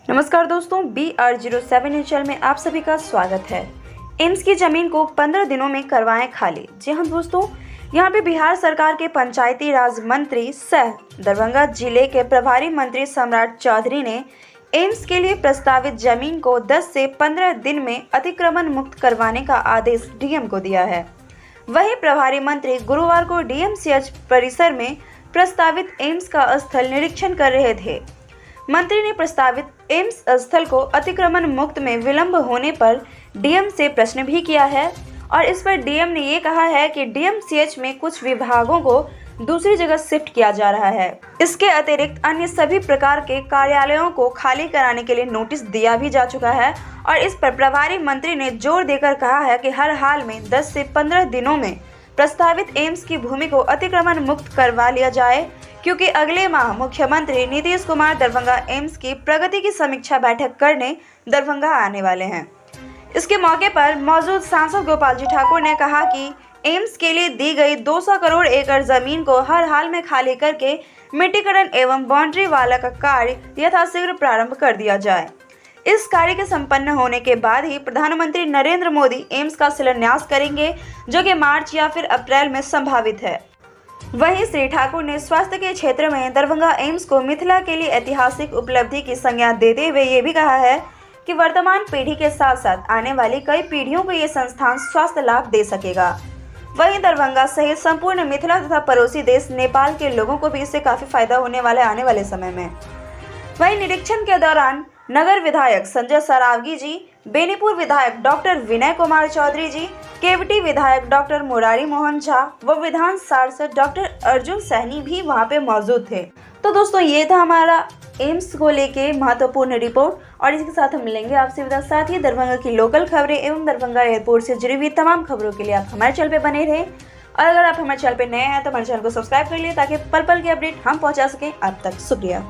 नमस्कार दोस्तों, BR07 news channel में आप सभी का स्वागत है। एम्स की जमीन को 15 दिनों में करवाएं खाली। जी हाँ दोस्तों, यहाँ पे बिहार सरकार के पंचायती राज मंत्री सह दरभंगा जिले के प्रभारी मंत्री सम्राट चौधरी ने एम्स के लिए प्रस्तावित जमीन को 10 से 15 दिन में अतिक्रमण मुक्त करवाने का आदेश डीएम को दिया है। वहीं प्रभारी मंत्री गुरुवार को DMCH परिसर में प्रस्तावित एम्स का स्थल निरीक्षण कर रहे थे। मंत्री ने प्रस्तावित एम्स स्थल को अतिक्रमण मुक्त में विलंब होने पर डीएम से प्रश्न भी किया है और इस पर डीएम ने ये कहा है कि DMCH में कुछ विभागों को दूसरी जगह शिफ्ट किया जा रहा है। इसके अतिरिक्त अन्य सभी प्रकार के कार्यालयों को खाली कराने के लिए नोटिस दिया भी जा चुका है और इस पर प्रभारी मंत्री ने जोर देकर कहा है कि हर हाल में 10 से 15 दिनों में प्रस्तावित एम्स की भूमि को अतिक्रमण मुक्त करवा लिया जाए, क्योंकि अगले माह मुख्यमंत्री नीतीश कुमार दरभंगा एम्स की प्रगति की समीक्षा बैठक करने दरभंगा आने वाले हैं। इसके मौके पर मौजूद सांसद गोपाल जी ठाकुर ने कहा कि एम्स के लिए दी गई 200 करोड़ एकड़ जमीन को हर हाल में खाली करके मिट्टीकरण एवं बाउंड्री वाला का कार्य यथाशीघ्र प्रारंभ कर दिया जाए। इस कार्य के संपन्न होने के बाद ही प्रधानमंत्री नरेंद्र मोदी एम्स का शिलान्यास करेंगे, जो कि मार्च या फिर अप्रैल में संभावित है। वहीं श्री ठाकुर ने स्वास्थ्य के क्षेत्र में दरभंगा एम्स को मिथिला के लिए ऐतिहासिक उपलब्धि की संज्ञा देते हुए ये भी कहा है कि वर्तमान पीढ़ी के साथ साथ आने वाली कई पीढ़ियों को ये संस्थान स्वास्थ्य लाभ दे सकेगा। वहीं दरभंगा सहित संपूर्ण मिथिला तथा पड़ोसी देश नेपाल के लोगों को भी इससे काफी फायदा होने वाला है आने वाले समय में। वहीं निरीक्षण के दौरान नगर विधायक संजय सरावगी जी, बेनीपुर विधायक डॉक्टर विनय कुमार चौधरी जी, केवटी विधायक डॉक्टर मुरारी मोहन झा व विधान पार्षद डॉक्टर अर्जुन सहनी भी वहां पे मौजूद थे। तो दोस्तों, ये था हमारा एम्स को लेके महत्वपूर्ण रिपोर्ट और इसके साथ हम मिलेंगे आपसे विदा। साथ ही दरभंगा की लोकल खबरें एवं दरभंगा एयरपोर्ट से जुड़ी हुई तमाम खबरों के लिए आप हमारे चैनल पे बने रहें और अगर आप हमारे चैनल पे नए हैं तो हमारे चैनल को सब्सक्राइब कर लिए ताकि पल पल की अपडेट हम पहुंचा सकें आप तक। शुक्रिया।